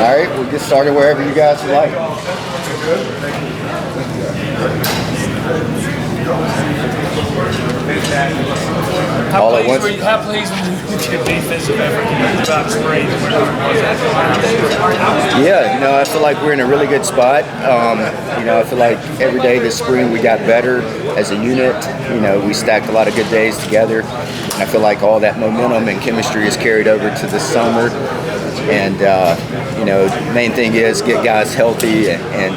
All right, we'll get started wherever you guys would like. How pleased were you with your defensive effort throughout the spring? Yeah, I feel like we're in a really good spot. I feel like every day this spring we got better as a unit. We stacked a lot of good days together. And I feel like all that momentum and chemistry is carried over to this summer. And, main thing is get guys healthy and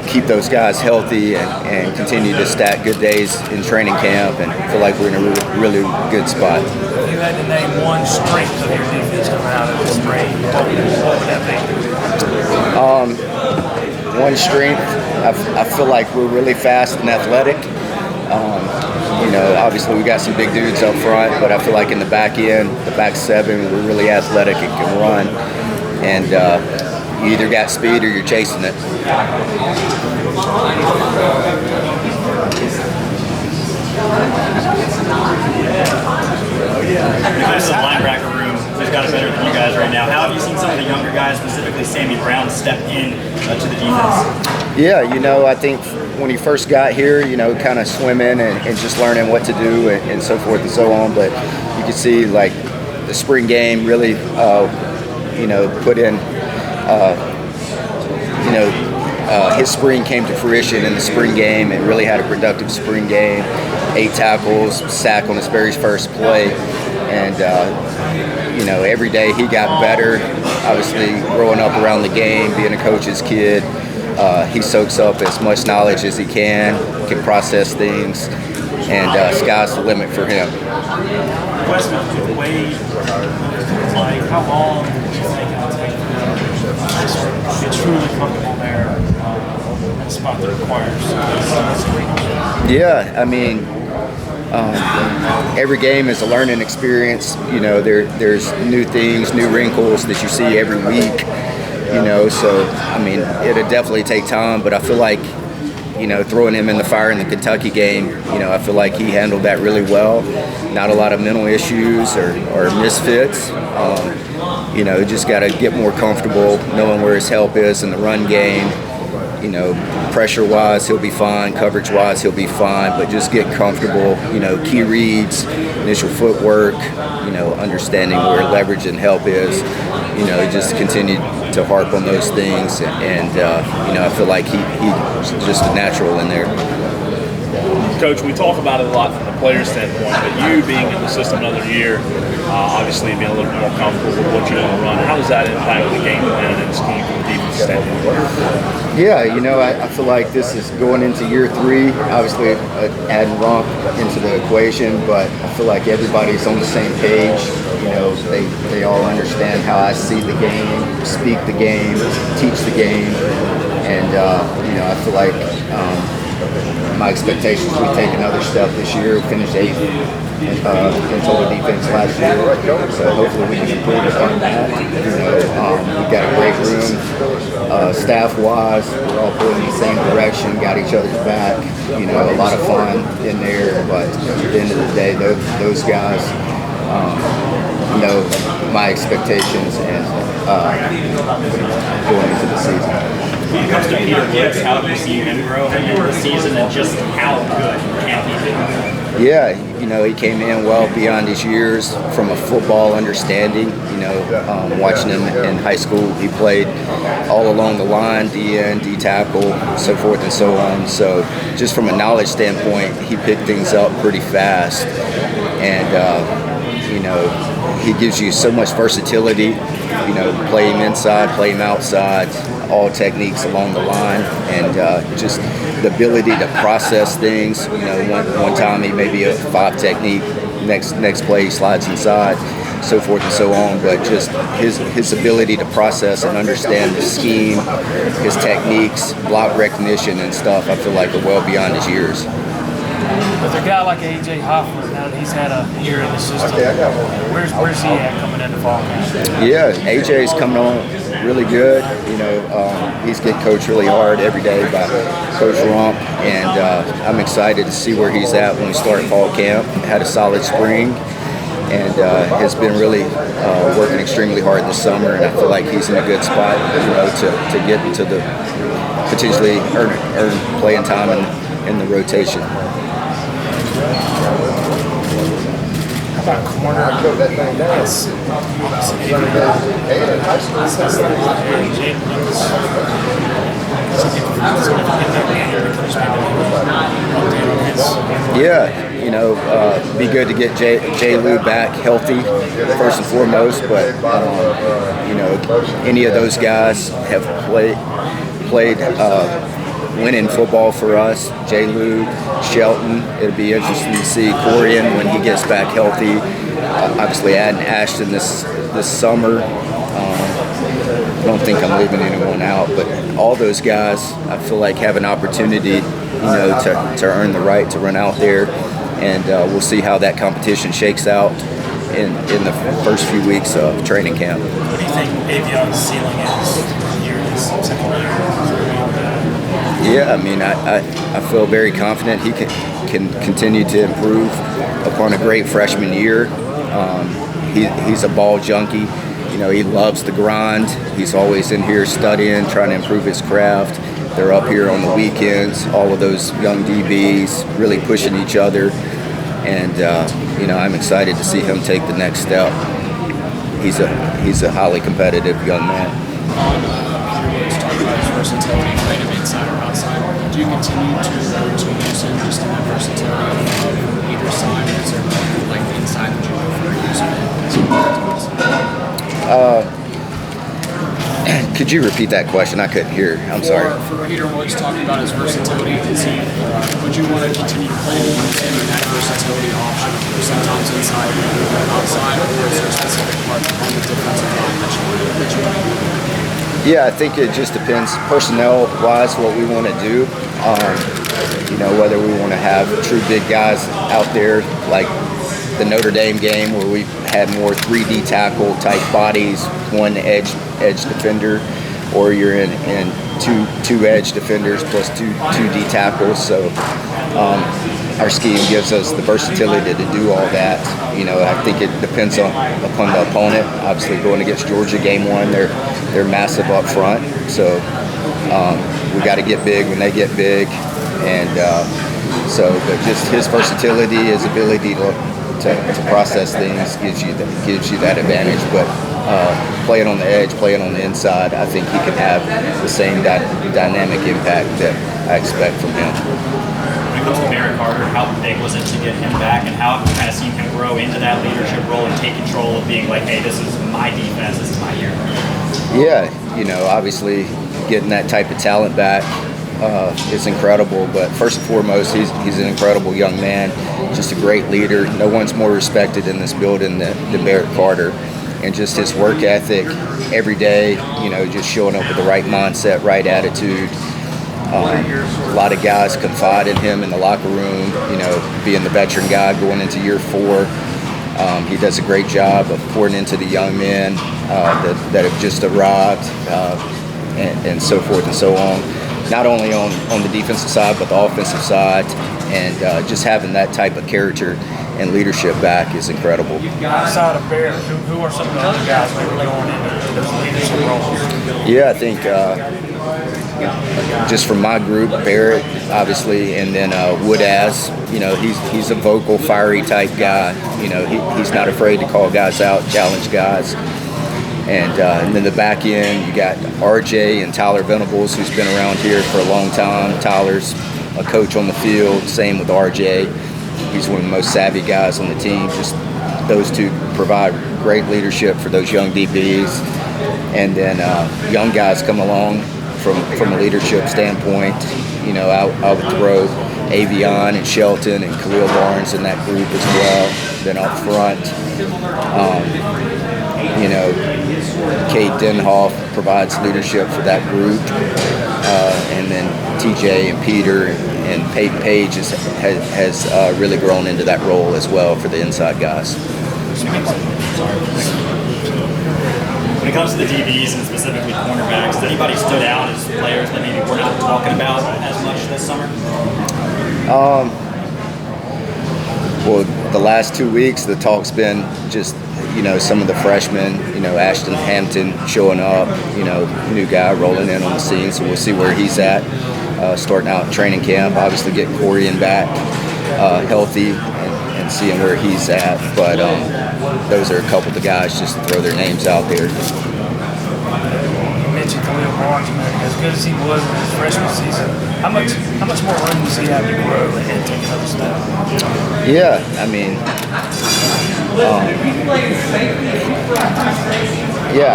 keep those guys healthy and continue to stack good days in training camp, and feel like we're in a really good spot. If you had to name one strength of your defense coming out of the spring, what would that be? One strength, I feel like we're really fast and athletic. Obviously we got some big dudes up front, but I feel like in the back end, the back seven, we're really athletic and can run. And you either got speed or you're chasing it. Because the linebacker room has got it better than you guys right now. How have you seen some of the younger guys, specifically Sammy Brown, step in to the defense? Yeah, I think when he first got here, kind of swimming and just learning what to do and so forth and so on. But you can see like the spring game really, put in, his spring came to fruition in the spring game and really had a productive spring game. 8 tackles, sack on his very first play. And, every day he got better. Obviously, growing up around the game, being a coach's kid, he soaks up as much knowledge as he can process things, and sky's the limit for him. Question of the way, how long do you think it'll take for them to get truly comfortable there in a spot that requires Yeah, every game is a learning experience. There's new things, new wrinkles that you see every week. So it'll definitely take time, but I feel like, throwing him in the fire in the Kentucky game, I feel like he handled that really well. Not a lot of mental issues or misfits. Just got to get more comfortable knowing where his help is in the run game. Pressure-wise, he'll be fine. Coverage-wise, he'll be fine. But just get comfortable, key reads, initial footwork, understanding where leverage and help is. Just continue to harp on those things. And I feel like he's just a natural in there. Coach, we talk about it a lot from the player standpoint, but you being in the system another year, obviously being a little bit more comfortable with what you want to run, how does that impact the game plan and scheme from the defense standpoint? Yeah, I feel like this is going into year 3. Obviously, adding Rump into the equation, but I feel like everybody's on the same page. They all understand how I see the game, speak the game, teach the game, and I feel like my expectations, we take another step this year, finish 8th in total defense last year, so hopefully we can improve upon that. We've got a great room, staff-wise, we're all pulling in the same direction, got each other's back, a lot of fun in there, but at the end of the day, those guys know my expectations and going into the season. When it comes to Peter Woods, how have you seen him grow in the season, and just how good can he be? Yeah, he came in well beyond his years from a football understanding. Watching him in high school, he played all along the line, D-end, D-tackle, so forth and so on. So just from a knowledge standpoint, he picked things up pretty fast. And, he gives you so much versatility, play him inside, play him outside, all techniques along the line, and just the ability to process things. One time he may be a 5 technique, next play he slides inside, so forth and so on. But just his ability to process and understand the scheme, his techniques, block recognition and stuff, I feel like are well beyond his years. With a guy like A.J. Hoffman, now that he's had a year in the system, where's he at coming into fall camp? Yeah, A.J.'s coming on really good. He's getting coached really hard every day by Coach Rump, and I'm excited to see where he's at when we start fall camp. Had a solid spring. and has been really working extremely hard this summer. And I feel like he's in a good spot, to get into the potentially earn playing time in the rotation. How about corner? Yes. Yeah, be good to get Jay Lou back healthy first and foremost. But any of those guys have played winning football for us. Jay Lou, Shelton. It'll be interesting to see Corian when he gets back healthy. Obviously, adding Ashton this summer. I don't think I'm leaving anyone out, but all those guys, I feel like have an opportunity, to earn the right to run out there, and we'll see how that competition shakes out in the first few weeks of training camp. What do you think Avion's ceiling is here in his second year? Yeah, I mean, I feel very confident he can continue to improve upon a great freshman year. He's a ball junkie. He loves the grind. He's always in here studying, trying to improve his craft. They're up here on the weekends, all of those young DBs really pushing each other. And, I'm excited to see him take the next step. He's a highly competitive young man. Talking about his versatility, kind of inside or outside. Do you continue to use him just in that versatility of either side, or is there like inside that you prefer using? Could you repeat that question? I couldn't hear. I'm sorry. For Peter Woods talking about his versatility, would you want to continue playing him in that versatility option, or sometimes inside or outside, or is there a specific part on the defensive line that you want to do? Yeah, I think it just depends personnel-wise what we want to do. Whether we want to have true big guys out there like the Notre Dame game where we had more 3D tackle type bodies, one edge defender, or you're in two edge defenders plus two D tackles. So our scheme gives us the versatility to do all that. I think it depends upon the opponent. Obviously, going against Georgia game one, they're massive up front. So we got to get big when they get big, and but just his versatility, his ability to process things gives you that advantage. But playing on the edge, playing on the inside, I think he can have the same dynamic impact that I expect from him. When it comes to Barrett Carter, how big was it to get him back, and how have you kind of seen him grow into that leadership role and take control of being like, hey, this is my defense, this is my year? Yeah, obviously getting that type of talent back is incredible. But first and foremost, he's an incredible young man, just a great leader. No one's more respected in this building than Barrett Carter. And just his work ethic every day, just showing up with the right mindset, right attitude. A lot of guys confide in him in the locker room, being the veteran guy going into year 4. He does a great job of pouring into the young men that have just arrived, and so forth and so on. Not only on the defensive side, but the offensive side. And just having that type of character and leadership back is incredible. Outside of Barrett, who are some of the other guys maybe going into those leadership roles? Yeah, I think just from my group, Barrett, obviously, and then Woodaz, he's a vocal, fiery type guy. He's not afraid to call guys out, challenge guys. And then the back end, you got RJ and Tyler Venables, who's been around here for a long time. Tyler's a coach on the field, same with RJ. He's one of the most savvy guys on the team. Just those two provide great leadership for those young DBs. And then young guys come along from a leadership standpoint. I would throw Avion and Shelton and Khalil Barnes in that group as well. Then up front, Kate Denhoff provides leadership for that group. And then TJ and Peter and Peyton Page has really grown into that role as well for the inside guys. When it comes to the DBs and specifically cornerbacks, has anybody stood out as players that maybe we're not talking about as much this summer? Well, the last 2 weeks, the talk's been just, some of the freshmen, Ashton Hampton showing up, new guy rolling in on the scene, so we'll see where he's at, starting out training camp, obviously getting Corian back healthy and seeing where he's at. But those are a couple of the guys just to throw their names out there. You mentioned Khalil Barnes, man. As good as he was in his freshman season, how much more room does he have to grow and take another step? Yeah, I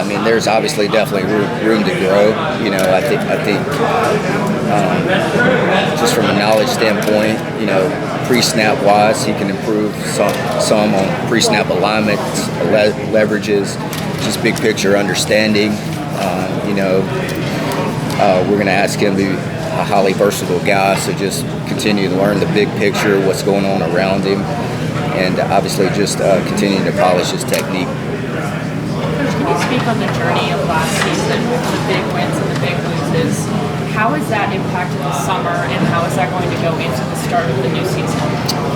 mean, there's obviously definitely room to grow. I think just from a knowledge standpoint, pre-snap wise, he can improve some on pre-snap alignments, leverages, just big picture understanding. We're going to ask him to be a highly versatile guy, so just continue to learn the big picture, what's going on around him, and obviously just continue to polish his technique. Coach, can you speak on the journey of last season, the big wins and the big loses? How has that impacted the summer, and how is that going to go into the start of the new season?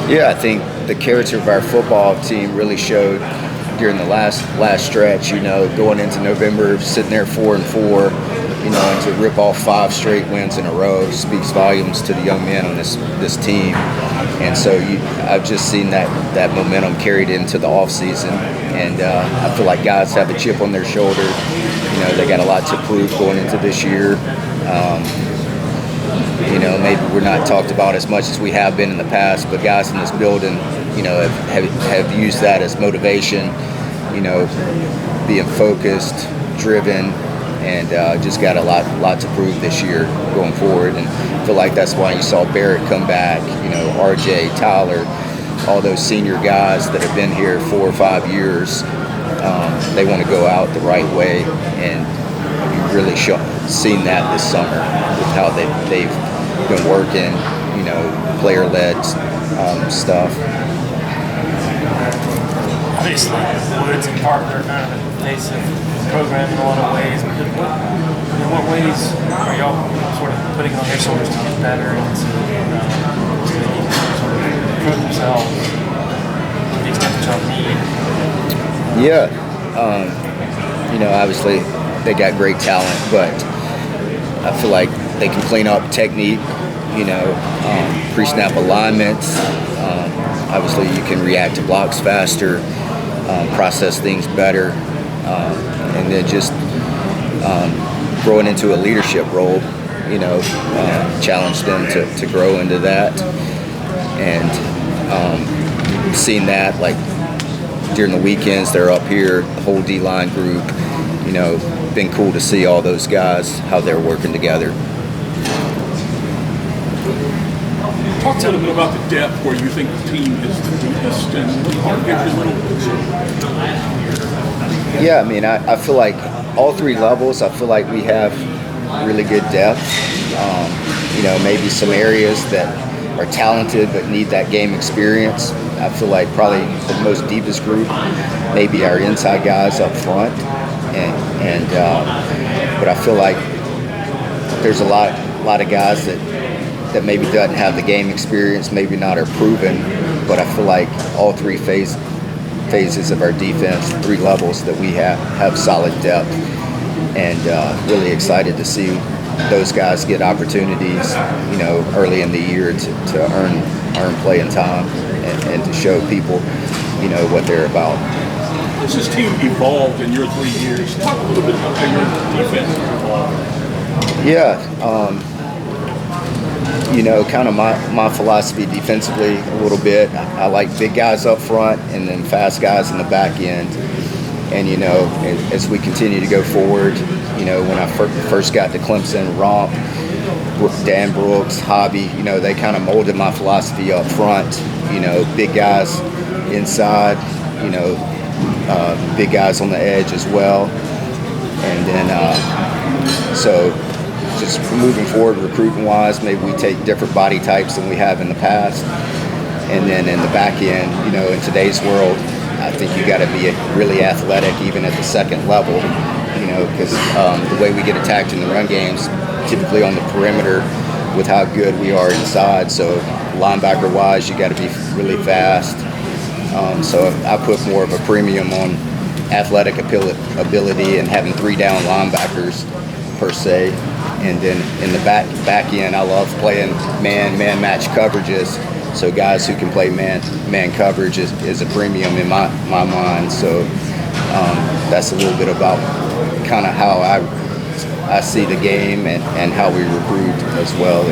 Yeah, I think the character of our football team really showed during the last stretch. Going into November, sitting there 4-4, and to rip off 5 straight wins in a row speaks volumes to the young men on this team. And so I've just seen that momentum carried into the off season, and I feel like guys have a chip on their shoulder. They got a lot to prove going into this year. Maybe we're not talked about as much as we have been in the past, but guys in this building, have used that as motivation, being focused, driven, and just got a lot to prove this year going forward. And I feel like that's why you saw Barrett come back, RJ, Tyler, all those senior guys that have been here 4 or 5 years. They want to go out the right way, and you've really seen that this summer with how they've been working, player-led stuff. Obviously, Woods and Parker are kind of the face of the program in a lot of ways. But in what ways are y'all sort of putting on their shoulders to get better and to sort of improve themselves to the extent that y'all need? Yeah, obviously they got great talent, but I feel like they can clean up technique, pre-snap alignments. Obviously, you can react to blocks faster, process things better, and then just growing into a leadership role, challenge them to grow into that. And seeing that, like during the weekends, they're up here, the whole D-line group, been cool to see all those guys, how they're working together. Talk a little bit about the depth where you think the team is the deepest, and give you a little. Yeah, I feel like all 3 levels, I feel like we have really good depth. Maybe some areas that are talented but need that game experience. I feel like probably the most deepest group, maybe our inside guys up front, but I feel like there's a lot of guys that maybe doesn't have the game experience, maybe not are proven, but I feel like all 3 phases of our defense, 3 levels that we have solid depth, and really excited to see those guys get opportunities, early in the year to earn playing time and to show people, what they're about. How has this team evolved in your 3 years? Talk a little bit about how your defense has evolved. Yeah, kind of my philosophy defensively a little bit. I like big guys up front and then fast guys in the back end. And, as we continue to go forward, when I first got to Clemson, Romp, Dan Brooks, Hobby, they kind of molded my philosophy up front. Big guys inside, big guys on the edge as well. And then, so just moving forward recruiting-wise, maybe we take different body types than we have in the past. And then in the back end, in today's world, I think you got to be really athletic even at the second level, because the way we get attacked in the run games, typically on the perimeter with how good we are inside. So linebacker-wise, you got to be really fast. So I put more of a premium on athletic ability and having 3 down linebackers per se. And then in the back end, I love playing man match coverages. So guys who can play man coverage is a premium in my mind. So that's a little bit about kind of how I see the game and how we recruit as well.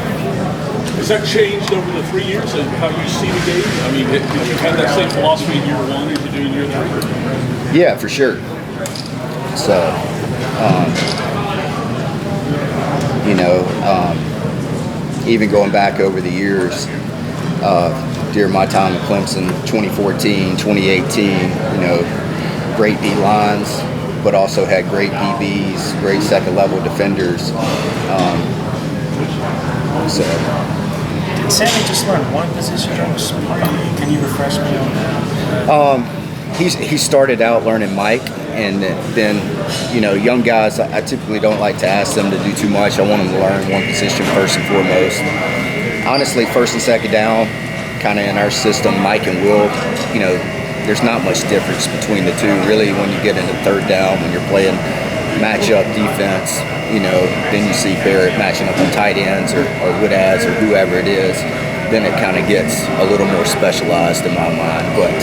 Has that changed over the 3 years and how you see the game? I mean, did you have that same philosophy in year 1 as you do in year 3? Yeah, for sure. So, even going back over the years, during my time at Clemson, 2014, 2018, great D lines, but also had great DBs, great second level defenders. Did Sammy just learn one position during the spring? Can you refresh me on that? He started out learning Mike, and then, young guys, I typically don't like to ask them to do too much. I want them to learn one position first and foremost. Honestly, first and second down, kind of in our system, Mike and Will, there's not much difference between the two. Really, when you get into third down, when you're playing matchup defense, then you see Barrett matching up on tight ends or Woodaz or whoever it is, then it kind of gets a little more specialized in my mind. But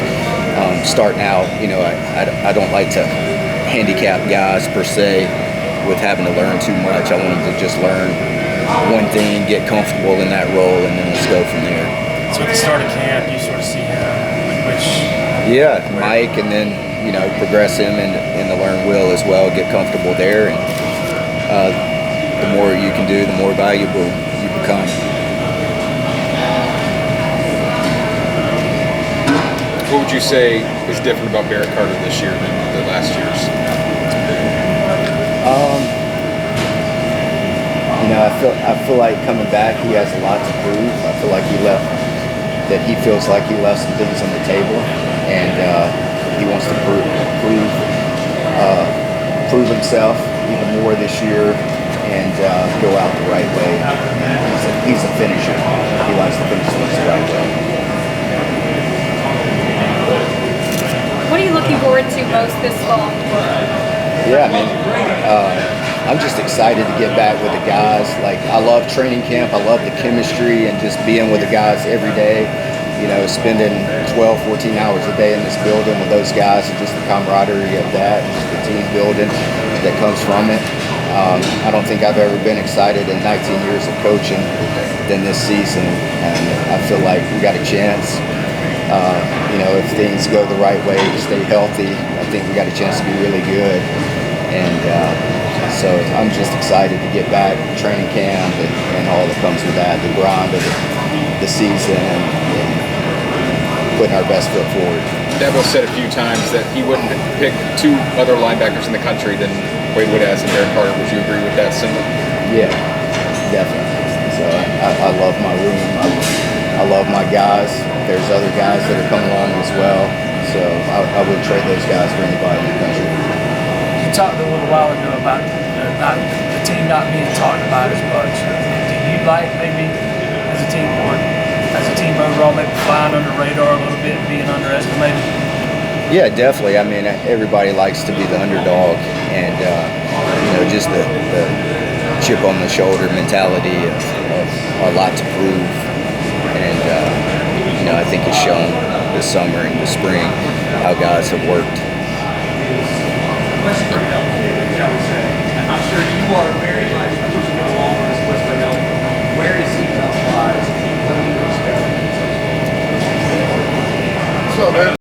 starting out, I don't like to handicap guys per se with having to learn too much. I want them to just learn one thing, get comfortable in that role, and then let's go from there. So at the start of camp, you sort of see him, Yeah, Mike, and then, progress him and to learn Will as well, get comfortable there, and the more you can do, the more valuable you become. What would you say is different about Barrett Carter this year than the last years? I feel like coming back, he has a lot to prove. I feel like he feels like he left some things on the table, and he wants to prove himself even more this year and go out the right way. He's a finisher. He likes to finish things the right way. What are you looking forward to most this fall? Yeah, I'm just excited to get back with the guys. Like, I love training camp. I love the chemistry and just being with the guys every day. Spending 12, 14 hours a day in this building with those guys and just the camaraderie of that, just the team building that comes from it. I don't think I've ever been excited in 19 years of coaching than this season, and I feel like we got a chance. If things go the right way, stay healthy, I think we got a chance to be really good. And so I'm just excited to get back training camp and all that comes with that, the grind of the season and putting our best foot forward. Dabo said a few times that he wouldn't pick 2 other linebackers in the country than Wade Woodaz and Barrett Carter. Would you agree with that sentiment? Yeah, definitely. So I love my room. I love my guys. There's other guys that are coming along as well. So I wouldn't trade those guys for anybody in the country. You talked a little while ago about the team not being talked about as much. Do you like maybe as a team overall maybe flying under the radar a little bit, being underestimated? Yeah, definitely. Everybody likes to be the underdog, and just the chip on the shoulder mentality of a lot to prove. And I think it's shown this summer and the spring how guys have worked. I'm sure you are very much pushing along with this West. Where is he health-wise? So,